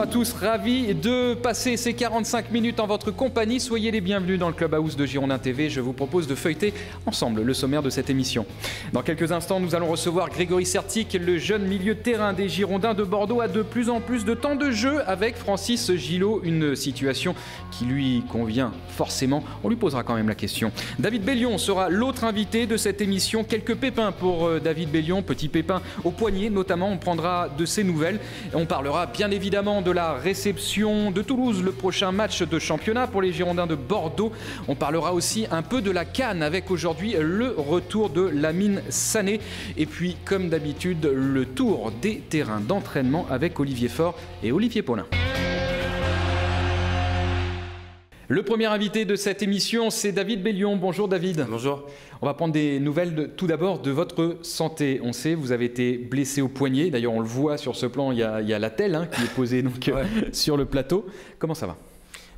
à tous, ravi de passer ces 45 minutes en votre compagnie. Soyez les bienvenus dans le Clubhouse de Girondins TV. Je vous propose de feuilleter ensemble le sommaire de cette émission. Dans quelques instants, nous allons recevoir Grégory Sertic, le jeune milieu de terrain des Girondins de Bordeaux, a de plus en plus de temps de jeu avec Francis Gillot, une situation qui lui convient forcément. On lui posera quand même la question. David Bellion sera l'autre invité de cette émission. Quelques pépins pour David Bellion, petit pépin au poignet notamment. On prendra de ses nouvelles. On parlera bien évidemment de la réception de Toulouse, le prochain match de championnat pour les Girondins de Bordeaux. On parlera aussi un peu de la CAN avec aujourd'hui le retour de Lamine Sané. Et puis, comme d'habitude, le tour des terrains d'entraînement avec Olivier Faure et Olivier Paulin. Le premier invité de cette émission, c'est David Bellion. Bonjour David. Bonjour. On va prendre des nouvelles tout d'abord de votre santé. On sait, vous avez été blessé au poignet. D'ailleurs, on le voit sur ce plan, il y a la telle qui est posée donc, sur le plateau. Comment ça va ?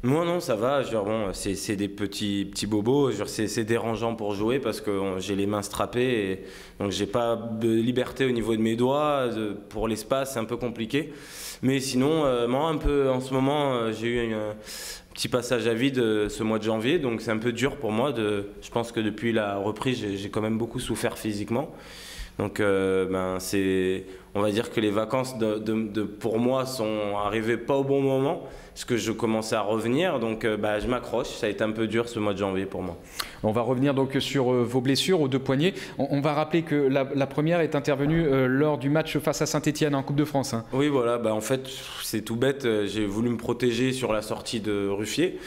Moi non, ça va. Bon, c'est des petits bobos. C'est dérangeant pour jouer parce que j'ai les mains strappées. Et donc j'ai pas de liberté au niveau de mes doigts. Pour l'espace, c'est un peu compliqué. Mais sinon, moi un peu en ce moment, j'ai eu un petit passage à vide ce mois de janvier. Donc c'est un peu dur pour moi. Je pense que depuis la reprise, j'ai quand même beaucoup souffert physiquement. Donc on va dire que les vacances pour moi sont arrivées pas au bon moment parce que je commençais à revenir, donc je m'accroche. Ça a été un peu dur ce mois de janvier pour moi. On va revenir donc sur vos blessures aux deux poignets. On va rappeler que la première est intervenue lors du match face à Saint-Etienne en Coupe de France. Oui voilà, en fait c'est tout bête, j'ai voulu me protéger sur la sortie de Ruffier.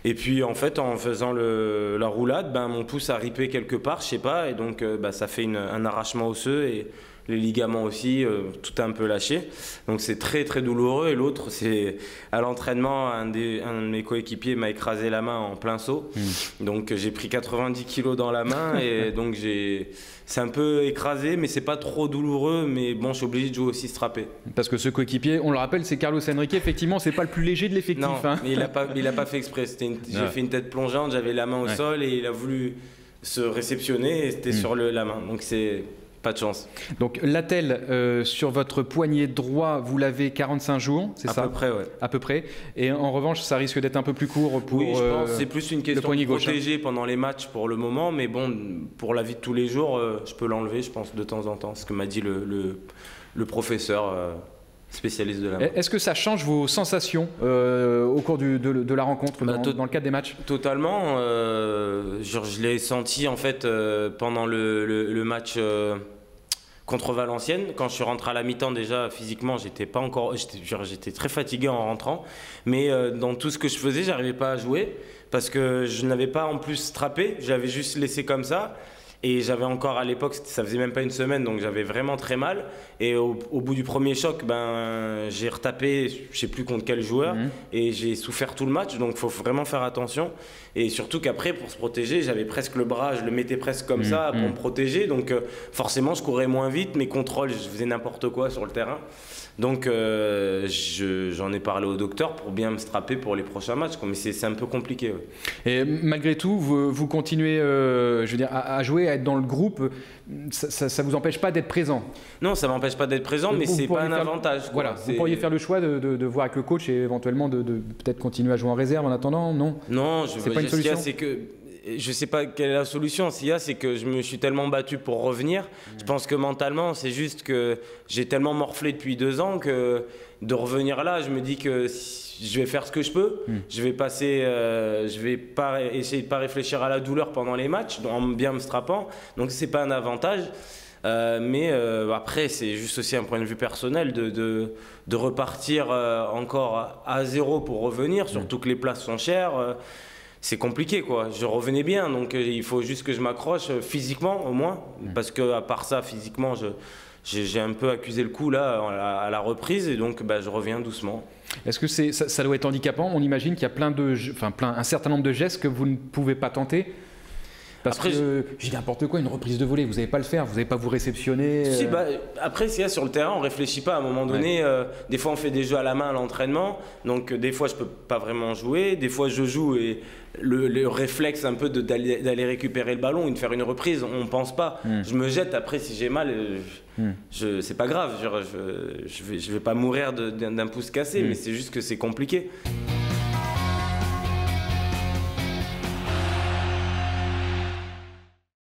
Et puis en fait en faisant la roulade, mon pouce a ripé quelque part, je sais pas, et donc ça fait un arrachement osseux et les ligaments aussi, tout a un peu lâché. Donc c'est très très douloureux. Et l'autre, c'est à l'entraînement, un de mes coéquipiers m'a écrasé la main en plein saut. Donc j'ai pris 90 kilos dans la main et donc c'est un peu écrasé, mais c'est pas trop douloureux. Mais bon, je suis obligé de jouer aussi strappé. Parce que ce coéquipier, on le rappelle, c'est Carlos Henrique. Effectivement, c'est pas le plus léger de l'effectif. Non, mais il a pas fait exprès. J'ai fait une tête plongeante, j'avais la main au sol et il a voulu se réceptionner et c'était sur la main. Donc c'est pas de chance. Donc l'attelle sur votre poignet droit, vous l'avez 45 jours, c'est ça ? À peu près, ouais. À peu près. Et en revanche, ça risque d'être un peu plus court pour oui, je pense que c'est plus une question de gauche, protéger pendant les matchs pour le moment, mais bon, pour la vie de tous les jours, je peux l'enlever, je pense, de temps en temps. C'est ce que m'a dit le professeur spécialiste de la main. Est-ce que ça change vos sensations au cours de la rencontre, dans le cadre des matchs ? Totalement. Je l'ai senti en fait pendant le match contre Valenciennes. Quand je suis rentré à la mi-temps, déjà physiquement, j'étais très fatigué en rentrant. Mais dans tout ce que je faisais, j'arrivais pas à jouer parce que je n'avais pas en plus strappé. J'avais juste laissé comme ça. Et j'avais encore à l'époque, ça faisait même pas une semaine, donc j'avais vraiment très mal. Et au bout du premier choc, j'ai retapé, je sais plus contre quel joueur, et j'ai souffert tout le match. Donc il faut vraiment faire attention. Et surtout qu'après, pour se protéger, j'avais presque le bras, je le mettais presque comme ça pour me protéger. Donc forcément, je courais moins vite, mes contrôles, je faisais n'importe quoi sur le terrain. Donc j'en ai parlé au docteur pour bien me strapper pour les prochains matchs, mais c'est un peu compliqué. Ouais. Et malgré tout, vous continuez à jouer, à être dans le groupe, ça ne vous empêche pas d'être présent ? Non, ça ne m'empêche pas d'être présent, mais ce n'est pas un avantage. Voilà, vous pourriez faire le choix de voir avec le coach et éventuellement de peut-être continuer à jouer en réserve en attendant, non ? Non, c'est pas une solution. C'est que je ne sais pas quelle est la solution. S'il y a, c'est que je me suis tellement battu pour revenir. Je pense que mentalement, c'est juste que j'ai tellement morflé depuis 2 ans que de revenir là, je me dis que je vais faire ce que je peux. Je vais pas essayer de pas réfléchir à la douleur pendant les matchs, en bien me strappant. Donc c'est pas un avantage. Mais après, c'est juste aussi un point de vue personnel de repartir encore à zéro pour revenir, surtout que les places sont chères. C'est compliqué quoi, je revenais bien, donc il faut juste que je m'accroche physiquement au moins, parce que à part ça, physiquement, j'ai un peu accusé le coup là à la reprise et donc je reviens doucement. Est-ce que ça doit être handicapant ? On imagine qu'il y a un certain nombre de gestes que vous ne pouvez pas tenter ? Parce Après, que, je dis n'importe quoi, une reprise de volée, vous n'allez pas le faire, vous n'allez pas vous réceptionner. Si, après, s'il y a sur le terrain, on réfléchit pas. À un moment donné, des fois, on fait des jeux à la main à l'entraînement. Donc, des fois, je peux pas vraiment jouer. Des fois, je joue et le réflexe un peu d'aller récupérer le ballon ou de faire une reprise, on pense pas. Je me jette. Après, si j'ai mal, c'est pas grave. Je vais pas mourir d'un pouce cassé, mais c'est juste que c'est compliqué.